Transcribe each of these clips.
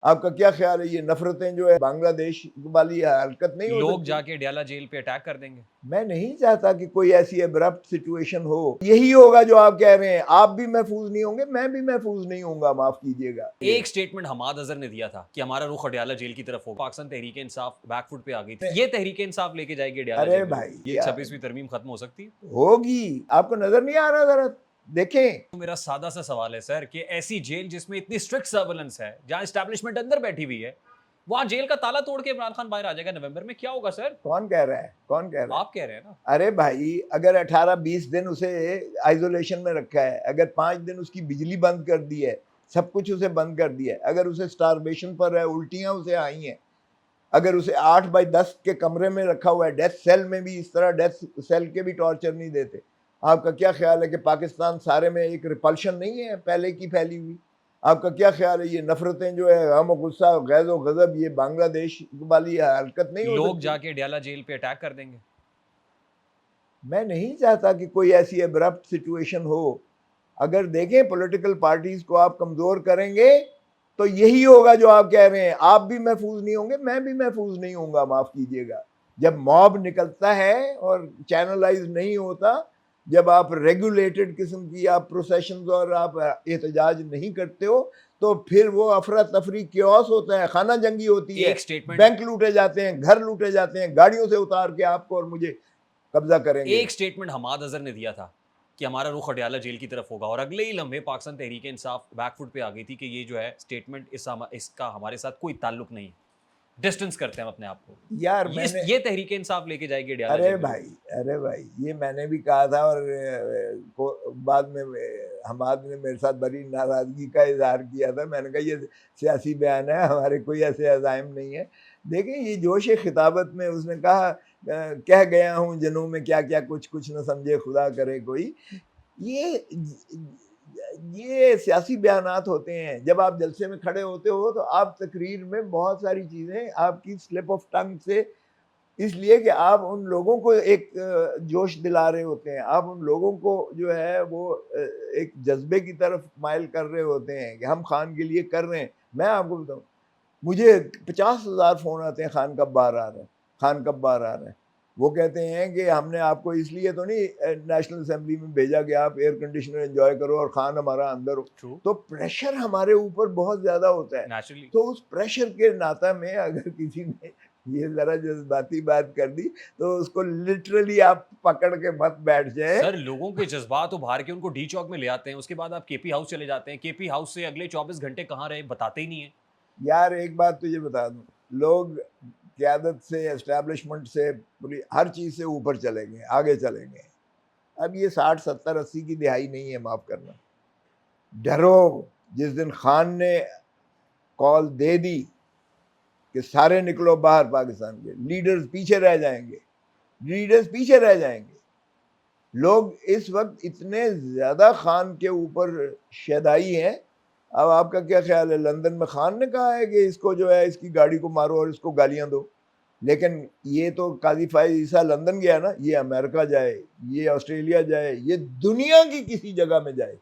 آپ کا کیا خیال ہے یہ نفرتیں جو ہے بنگلہ دیش والی حرکت نہیں ہو لوگ سکتی؟ جا کے ڈیالہ جیل پہ اٹیک کر دیں گے؟ میں نہیں چاہتا کہ کوئی ایسی ابرپٹ سچویشن ہو. یہی ہوگا جو آپ کہہ رہے ہیں. آپ بھی محفوظ نہیں ہوں گے, میں بھی محفوظ نہیں ہوں گا, معاف کیجیے گا. ایک سٹیٹمنٹ حماد اظہر نے دیا تھا کہ ہمارا رخ اڈیالہ جیل کی طرف ہو. پاکستان تحریک انصاف بیک فٹ پہ آ گئی تھی. یہ تحریک انصاف لے کے جائے گی اڈیالہ ارے جیل میں؟ بھائی یہ 26ویں ترمیم ختم ہو سکتی ہے؟ ہوگی. آپ کو نظر نہیں آ رہا؟ ذرا دیکھیں. میرا سادہ سا سوال ہے سر کہ ایسی جیل جس میں اتنی اسٹرکٹ سرولنس ہے, جہاں اسٹیبلشمنٹ اندر بیٹھی ہوئی ہے, وہاں جیل کا تالا توڑ کے عمران خان باہر آ جائے گا نومبر میں, کیا ہوگا سر؟ کون کہہ رہا ہے؟ کون کہہ رہا ہے؟ آپ کہہ رہے ہیں نا. ارے بھائی, اگر 18-20 دن اسے آئزولیشن میں رکھا ہے, اگر 5 دن اس کی بجلی بند کر دی ہے, سب کچھ اسے بند کر دیا ہے, اگر اسے سٹاربیشن پر ہے, الٹیاں اسے آئی ہیں, اگر اسے 8x10 کے کمرے میں رکھا ہوا ہے, ڈیتھ سیل میں بھی اس طرح ڈیتھ سیل کے بھی ٹارچر نہیں دیتے, آپ کا کیا خیال ہے کہ پاکستان سارے میں ایک ریپلشن نہیں ہے پہلے کی پھیلی ہوئی؟ آپ کا کیا خیال ہے یہ نفرتیں جو ہے, غم و غصہ, غیظ و غضب, یہ بنگلہ دیش والی حرکت نہیں ہو لوگ سکتی؟ جا کے ڈیالہ جیل پہ اٹیک کر دیں گے؟ میں نہیں چاہتا کہ کوئی ایسی ابرپٹ سچویشن ہو. اگر دیکھیں پولیٹیکل پارٹیز کو آپ کمزور کریں گے تو یہی ہوگا جو آپ کہہ رہے ہیں. آپ بھی محفوظ نہیں ہوں گے, میں بھی محفوظ نہیں ہوں گا, معاف کیجیے گا. جب موب نکلتا ہے اور چینلائز نہیں ہوتا, جب آپ ریگولیٹڈ قسم کی آپ پروسیشنز اور آپ احتجاج نہیں کرتے ہو, تو پھر وہ افراتفری کیوس ہوتا ہے, خانہ جنگی ہوتی ہے, ایک سٹیٹمنٹ بینک لوٹے جاتے ہیں, گھر لوٹے جاتے ہیں, گاڑیوں سے اتار کے آپ کو اور مجھے قبضہ کریں گے. ایک سٹیٹمنٹ حماد اظہر نے دیا تھا کہ ہمارا رخ اڈیالہ جیل کی طرف ہوگا, اور اگلے ہی لمحے پاکستان تحریک انصاف بیک فٹ پہ آ گئی تھی کہ یہ جو ہے سٹیٹمنٹ اس کا ہمارے ساتھ کوئی تعلق نہیں, ڈسٹنس کرتے ہیں ہم اپنے آپ کو. یار میں نے, یہ تحریک انصاف لے کے جائے گی اڈیالہ ارے جیل میں. بھائی یہ میں نے بھی کہا تھا, اور بعد میں حماد نے میرے ساتھ بڑی ناراضگی کا اظہار کیا تھا. میں نے کہا یہ سیاسی بیان ہے, ہمارے کوئی ایسے عزائم نہیں ہے. دیکھیں یہ جوش خطابت میں اس نے کہا, کہہ گیا ہوں جنوں میں کیا کیا, کچھ نہ سمجھے خدا کرے کوئی. یہ سیاسی بیانات ہوتے ہیں. جب آپ جلسے میں کھڑے ہوتے ہو تو آپ تقریر میں بہت ساری چیزیں آپ کی سلپ آف ٹنگ سے, اس لیے کہ آپ ان لوگوں کو ایک جوش دلا رہے ہوتے ہیں, آپ ان لوگوں کو جو ہے وہ ایک جذبے کی طرف مائل کر رہے ہوتے ہیں کہ ہم خان کے لیے کر رہے ہیں. میں آپ کو بتاؤں, مجھے 50,000 فون آتے ہیں, خان کب باہر آ رہا ہے, خان کب باہر آ رہا ہے. وہ کہتے ہیں کہ ہم نے آپ کو اس لیے تو نہیں نیشنل اسمبلی میں بھیجا کہ آپ ایئر کنڈیشنر انجوائے کرو اور خان ہمارا اندر ہو. True. تو پریشر ہمارے اوپر بہت زیادہ ہوتا ہے. نیچرلی. تو اس پریشر کے ناطہ میں اگر کسی نے یہ ذرا جذباتی بات کر دی تو اس کو لٹرلی آپ پکڑ کے مت بیٹھ جائیں. سر لوگوں کے جذبات ابھار کے ان کو ڈی چوک میں لے آتے ہیں, اس کے بعد آپ کے پی ہاؤس چلے جاتے ہیں, کے پی ہاؤس سے اگلے 24 گھنٹے کہاں رہے بتاتے ہی نہیں ہیں. یار ایک بات تجھے بتا دوں, لوگ قیادت سے, اسٹیبلشمنٹ سے, ہر چیز سے اوپر چلیں گے, آگے چلیں گے. اب یہ 60, 70, 80 کی دہائی نہیں ہے, معاف کرنا. ڈرو, جس دن خان نے کال دے دی کہ سارے نکلو باہر پاکستان کے, لیڈرز پیچھے رہ جائیں گے, لیڈرز پیچھے رہ جائیں گے. لوگ اس وقت اتنے زیادہ خان کے اوپر شیدائی ہیں. اب آپ کا کیا خیال ہے, لندن میں خان نے کہا ہے کہ اس کو جو ہے اس کی گاڑی کو مارو اور اس کو گالیاں دو, لیکن یہ تو قاضی فائز عیسیٰ لندن گیا نا, یہ امریکہ جائے, یہ آسٹریلیا جائے, یہ دنیا کی کسی جگہ میں جائے,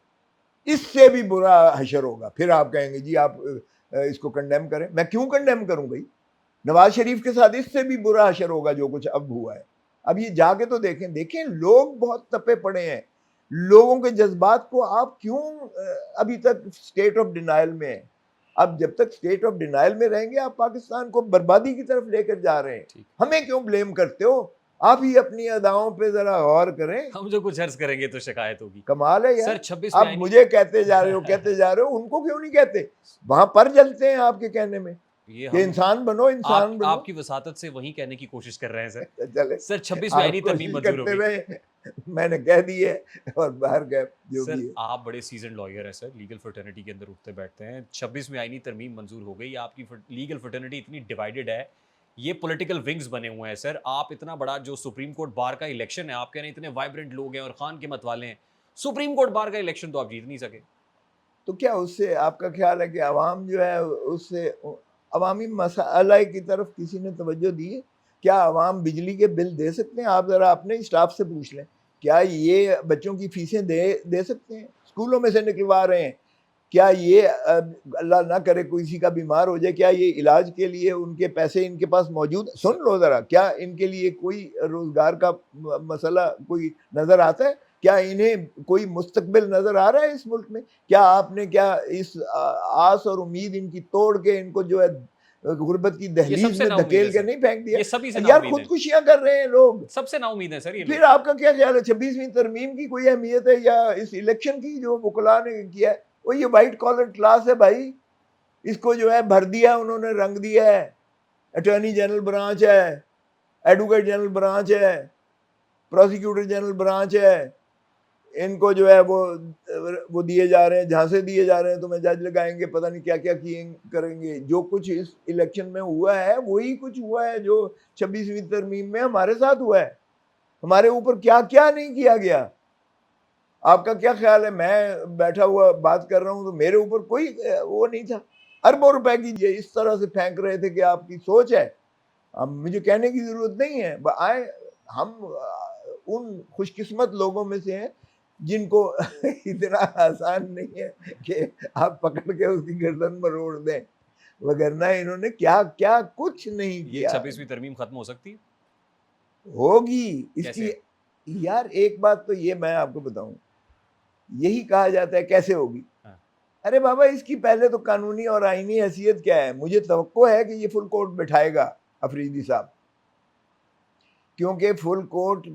اس سے بھی برا حشر ہوگا. پھر آپ کہیں گے جی آپ اس کو کنڈیم کریں. میں کیوں کنڈیم کروں بھائی؟ نواز شریف کے ساتھ اس سے بھی برا حشر ہوگا جو کچھ اب ہوا ہے. اب یہ جا کے تو دیکھیں لوگ بہت تپے پڑے ہیں. لوگوں کے جذبات کو آپ کیوں ابھی تک سٹیٹ آف ڈینائل میں ہیں؟ اب جب تک سٹیٹ آف ڈینائل میں رہیں گے آپ پاکستان کو بربادی کی طرف لے کر جا رہے ہیں. ہمیں کیوں بلیم کرتے ہو؟ آپ ہی اپنی اداؤں پہ ذرا غور کریں. ہم جو کچھ عرض کریں گے تو شکایت ہوگی. کمال ہے یار. سر 26 آپ مجھے کہتے جا رہے ہو, ان کو کیوں نہیں کہتے؟ وہاں پر جلتے ہیں آپ کے کہنے میں کہ انسان بنو, انسان بنو. آپ کی وساطت سے وہی کہنے کی کوشش کر رہے ہیں سر. چلے سر 26ویں آئینی ترمیم منظور کرتے ہوگی. ہوئے میں نے کہہ دی ہے, اور باہر گئے جو سر بھی ہے. آپ بڑے سیزنڈ لائر ہیں سر, لیگل فرٹرنیٹی کے اندر اٹھتے بیٹھتے ہیں. 26ویں آئینی ترمیم منظور ہو گئی. آپ کی لیگل فرٹرنیٹی اتنی ڈیوائیڈڈ ہے, یہ پولیٹیکل ونگز بنے ہوئے ہیں سر. آپ اتنا بڑا جو سپریم کورٹ بار کا الیکشن ہے, آپ کہہ رہے ہیں اتنے وائبرنٹ لوگ ہیں اور خان کے مت والے ہیں, سپریم کورٹ بار کا الیکشن تو آپ جیت نہیں سکے. تو کیا اس سے آپ کا خیال ہے کہ عوام جو ہے اس سے عوامی مسئلہ کی طرف کسی نے توجہ دی ہے؟ کیا عوام بجلی کے بل دے سکتے ہیں؟ آپ ذرا اپنے اسٹاف سے پوچھ لیں, کیا یہ بچوں کی فیسیں دے سکتے ہیں؟ اسکولوں میں سے نکلوا رہے ہیں. کیا یہ اللہ نہ کرے کسی کا بیمار ہو جائے، کیا یہ علاج کے لیے ان کے پیسے ان کے پاس موجود؟ سن لو ذرا، کیا ان کے لیے کوئی روزگار کا مسئلہ کوئی نظر آتا ہے؟ کیا انہیں کوئی مستقبل نظر آ رہا ہے اس ملک میں؟ کیا آپ نے کیا اس آس اور امید ان کی توڑ کے ان کو جو ہے غربت کی یہ سب دہلیز سے میں نا امید دھکیل ہے کے سر، نہیں پھینک دیا؟ یہ سبھی سے نا یار امید ہے، خودکشیاں کر رہے ہیں لوگ. سب سے نا امید ہے سر یہ پھر لوگ. آپ کا کیا خیال ہے 26ویں ترمیم کی کوئی اہمیت ہے یا اس الیکشن کی جو وکلاء نے کیا ہے؟ وہ یہ وائٹ کالر کلاس ہے بھائی، اس کو جو ہے بھر دیا انہوں نے، رنگ دیا ہے. اٹارنی جنرل برانچ ہے، ایڈوکیٹ جنرل برانچ ہے، پروسیکیوٹر جنرل برانچ ہے، ان کو جو ہے وہ دیے جا رہے ہیں، جھانسے دیے جا رہے ہیں، تمہیں جج لگائیں گے، پتہ نہیں کیا کیا کریں گے. جو کچھ اس الیکشن میں ہوا ہے وہی کچھ ہوا ہے جو 26ویں ترمیم میں ہمارے ساتھ ہوا ہے. ہمارے اوپر کیا کیا نہیں کیا گیا. آپ کا کیا خیال ہے؟ میں بیٹھا ہوا بات کر رہا ہوں تو میرے اوپر کوئی وہ نہیں تھا. اربوں روپے کی اس طرح سے پھینک رہے تھے کہ آپ کی سوچ ہے. اب مجھے کہنے کی ضرورت نہیں ہے. ہم ان خوش قسمت لوگوں میں سے ہیں جن کو اتنا آسان نہیں ہے کہ آپ پکڑ کے اس کی گردن مروڑ دیں، وگرنہ انہوں نے کیا کیا کچھ نہیں یہ کیا. 26ویں ترمیم ختم ہو سکتی ہے ہوگی اس کیسے؟ کی. یار ایک بات تو یہ میں آپ کو بتاؤں، یہی کہا جاتا ہے کیسے ہوگی. ہاں. ارے بابا اس کی پہلے تو قانونی اور آئینی حیثیت کیا ہے؟ مجھے توقع ہے کہ یہ فل کورٹ بٹھائے گا افریدی صاحب، کیونکہ فل کورٹ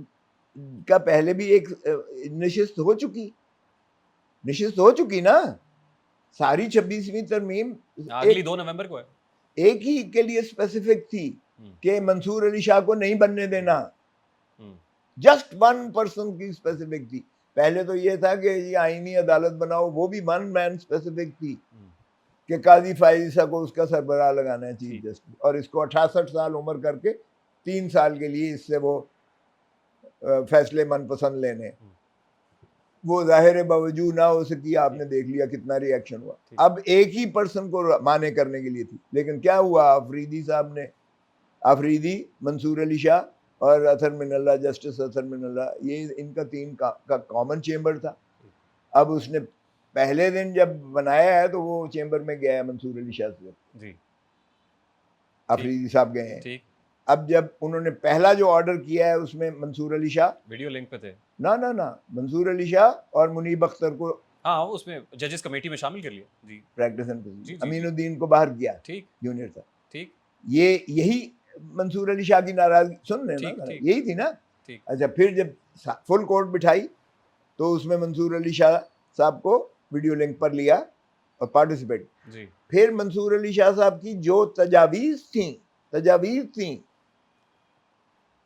کا پہلے بھی ایک نشست ہو چکی نا. ساری 26ویں ترمیم اگلی 2 نومبر کو ہے. ایک ہی کے لیے اسپیسیفک تھی کہ منصور علی شاہ کو نہیں بننے دینا. جسٹ ون پرسن کی اسپیسیفک تھی. پہلے تو یہ تھا کہ یہ آئینی عدالت بناؤ، وہ بھی ون مین اسپیسیفک تھی کہ قاضی فائزہ کو اس کا سربراہ لگانا ہے چیف جسٹس، اور اس کو 68 سال عمر کر کے 3 سال کے لیے اس سے وہ فیصلے من پسند لینے. وہ ظاہر باوجود نہ ہو سکی، آپ نے دیکھ لیا کتنا ری ایکشن ہوا. اب ایک ہی پرسن کو مانے کرنے کے لیے تھی، لیکن کیا ہوا؟ آفریدی، منصور علی شاہ اور اطہر من اللہ، جسٹس اطہر من اللہ، یہ ان کا 3 کا کامن چیمبر تھا. اب اس نے پہلے دن جب بنایا ہے تو وہ چیمبر میں گیا ہے منصور علی شاہ سے، آفریدی صاحب گئے ہیں. اب جب انہوں نے پہلا جو آرڈر کیا ہے اس میں منصور علی شاہ ویڈیو لنک پہ تھے، نہ منصور علی شاہ اور منیب اختر کو اس میں ججز کمیٹی میں شامل کر لیا. پریکٹس امین الدین کو باہر کیا، جونیئر تھا. یہی منصور علی شاہ کی ناراضگی سن رہے نا، یہی تھی نا. اچھا پھر جب فل کورٹ بٹھائی تو اس میں منصور علی شاہ صاحب کو ویڈیو لنک پر لیا اور پارٹیسپیٹ. پھر منصور علی شاہ صاحب کی جو تجاویز تھیں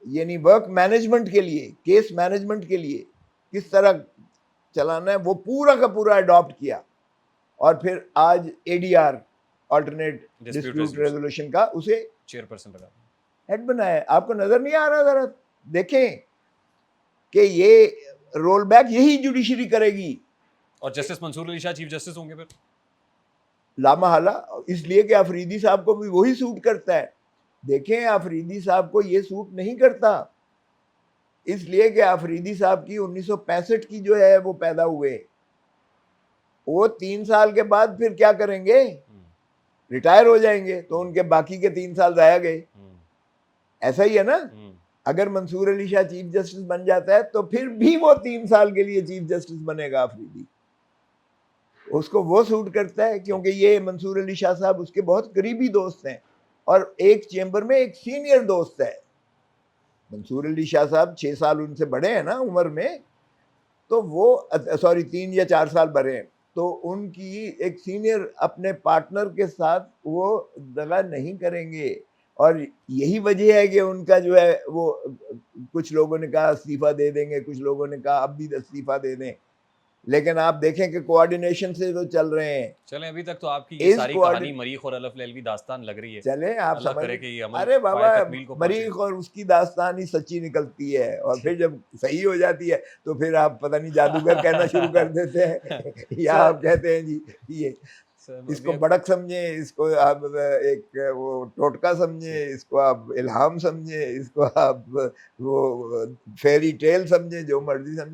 یعنی ورک مینجمنٹ کے لیے، کیس مینجمنٹ کے لیے کس طرح چلانا ہے، وہ پورا کا پورا اڈاپٹ کیا. اور پھر آج ADR آلٹرنیٹ ڈسپیوٹ ریزولوشن کا اسے چیئرپرسن لگا، ہیڈ بنایا. آپ کو نظر نہیں آ رہا؟ ذرا دیکھیں کہ یہ رول بیک یہی جوڈیشری کرے گی. اور جسٹس منصور علی شاہ چیف جسٹس ہوں گے پھر لامحالہ، اس لیے کہ آفریدی صاحب کو بھی وہی سوٹ کرتا ہے. دیکھیں آفریدی صاحب کو یہ سوٹ نہیں کرتا، اس لیے کہ آفریدی صاحب کی 1965 کی جو ہے وہ پیدا ہوئے. وہ 3 سال کے بعد پھر کیا کریں گے؟ ریٹائر ہو جائیں گے، تو ان کے باقی کے 3 سال ضائع گئے. ایسا ہی ہے نا. اگر منصور علی شاہ چیف جسٹس بن جاتا ہے تو پھر بھی وہ 3 سال کے لیے چیف جسٹس بنے گا آفریدی. اس کو وہ سوٹ کرتا ہے کیونکہ یہ منصور علی شاہ صاحب اس کے بہت قریبی دوست ہیں، اور ایک چیمبر میں ایک سینئر دوست ہے. منصور علی شاہ صاحب 6 سال ان سے بڑے ہیں نا عمر میں، تو وہ 3 یا 4 سال بڑے ہیں، تو ان کی ایک سینئر اپنے پارٹنر کے ساتھ وہ دغا نہیں کریں گے. اور یہی وجہ ہے کہ ان کا جو ہے وہ کچھ لوگوں نے کہا استعفیٰ دے دیں گے، کچھ لوگوں نے کہا اب بھی استعفیٰ دے دیں. لیکن آپ دیکھیں کہ کوآرڈینیشن سے تو چل رہے ہیں. چلیں ابھی تک تو آپ کی یہ ساری کہانی مریخ اور الف لیل کی داستان لگ رہی ہے. چلیں آپ اللہ سمجھ، کرے کہ یہ عمل ارے بابا تکمیل کو مریخ اور اس کی داستان ہی سچی نکلتی ہے، اور پھر جب صحیح ہو جاتی ہے تو پھر آپ پتہ نہیں جادوگر کہنا شروع کر دیتے ہیں یا آپ کہتے ہیں جی یہ اس کو بڑک سمجھیں، اس کو آپ ایک وہ ٹوٹکا سمجھیں، اس کو آپ الہام سمجھیں، اس کو آپ وہ فیری ٹیل سمجھیں، جو مرضی سمجھیں.